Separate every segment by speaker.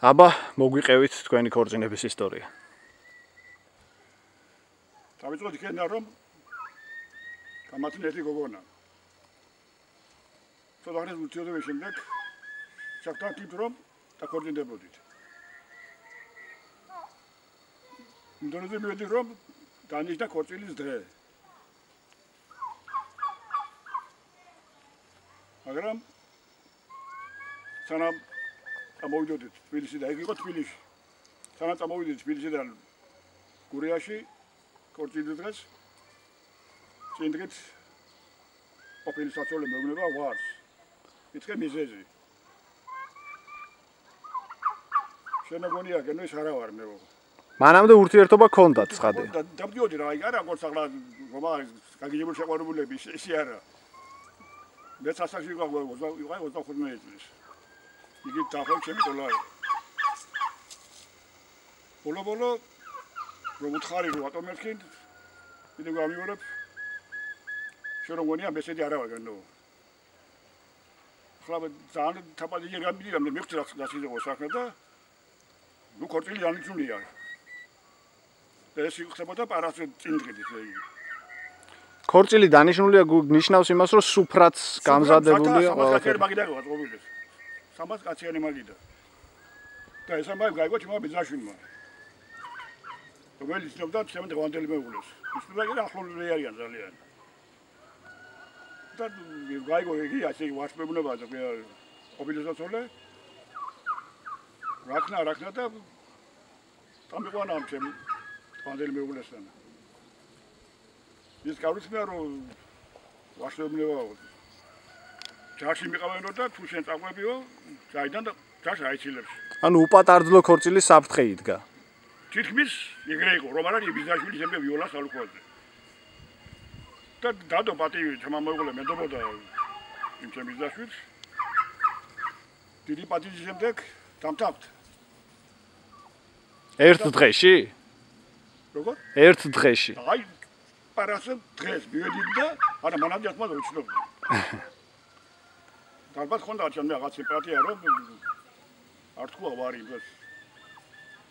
Speaker 1: აბა, მოგვიყევით თქვენი ქორწინების ისტორია.
Speaker 2: დავიწყოთ იქიდან რომ გამართლეთი გოგონა. თორემ უთიოდების შემდეგ შევთანხმდით რომ დაქორწინდებოდით. იმდენად მივედი რომ დანიშნა ქორწილის დღე. მაგრამ სანამ წამოვიდოდით თბილისში და იქ იყო თბილისში. სანამ წამოვიდით თბილისიდან გურიაში ქორწილის დღეს წინ დღით ყოფილი საცოლე მეუბნება ვარს. ითქე მიზეზი. შენაგონია გენო ის არა ვარ მე.
Speaker 1: მანამდე ურთიერთობა ქონდათ ცხადია.
Speaker 2: დავდიოდი რა, არა როგორც ახლა ხომა გაგიჟებული შეყვარებულები ისე არა. მე სასახში ვიყავ 25 წლის. იგი დაახლოებით ჩემი დოლარი. ბოლო რომ უთხარი რომ ატომ ერთხელ კიდე გამიორებ შენ რომ გონია მესედი არა ვარ გენო. ახლა ძალიან თაპადი გამიდია მე მიხდი რა შეიძლება საქმე და ნუ ქორწილი დანიშნულია. ეს ხდებოდა პარასტ წინ დღით ესე იგი.
Speaker 1: ქორწილი დანიშნულია ნიშნავს იმას რომ სუფრაც გამზადებულია
Speaker 2: ყველაფერი მაგიდან გაწყობილეს. 300 კაციანი მაგიდა. და ეს ამბავი გაიგო ჩემო ბიზნესშვილმა. რომელიც იცნობდა ჩემს დღევანდელი მეუღლეს. ისინი რა ახლობლები არიან ძალიან. და გაიგო იგი ასე ვაშმებუნება და ყოფილი საცოლე. რაქნა და დამიყვანა ამ ჩემ დღევანდელი მეუღლესთან. ის გავიცნია რომ ვაშლებუნება ჯარში მიყავენო და თუ შენ წაყვებიო ჯაიდან და ჯარში აიცილებს.
Speaker 1: ანუ უპატარძლო ქორწილის საფრთხე იდგა.
Speaker 2: თითქმის ეგრე იყო რომ არა ბიზნესშვილი შემდგე ვიოლას ალუქოზე. და დადო პატივი თმა მოიგოლა მედობოდა იმ ჩემ ბიზნესშვილს. დიდი პატივის შემდეგ დამთავრდა.
Speaker 1: ერთ დღეში?
Speaker 2: როგორ?
Speaker 1: ერთ დღეში.
Speaker 2: აი პარასტ დღეს მივედი და არა მანამდე ახლა ვიცნობ. ალბათ ხონდა ჩემ რაღაც სიმპათია რომ არ თქვა ვარი დღეს.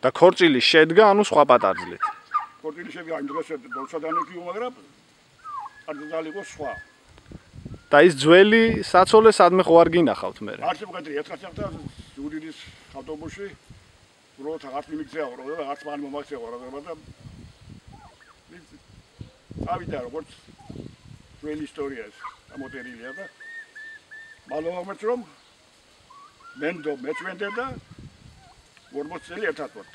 Speaker 1: და ქორწილი შედგა, ანუ სხვა პატარძლით.
Speaker 2: ქორწილი შედგა იმ დღეს დოლცადანექიო, მაგრამ პატარძალი იყო სხვა.
Speaker 1: და ის ძველი საცოლე სადმე ხო არ გინახავთ მე?
Speaker 2: არც მოგეძრი ერთხელ ჩახდა ზუგდიდის ავტობუსში, უბრალოდ აღარ მიმიქცევა რა და არც მან მომაქცევა რა და ავიდა როგორც ძველი ისტორიას ამოწერილია და მალოვამეც რომ მეც ვენდე და 40 წელი ერთად ვართ.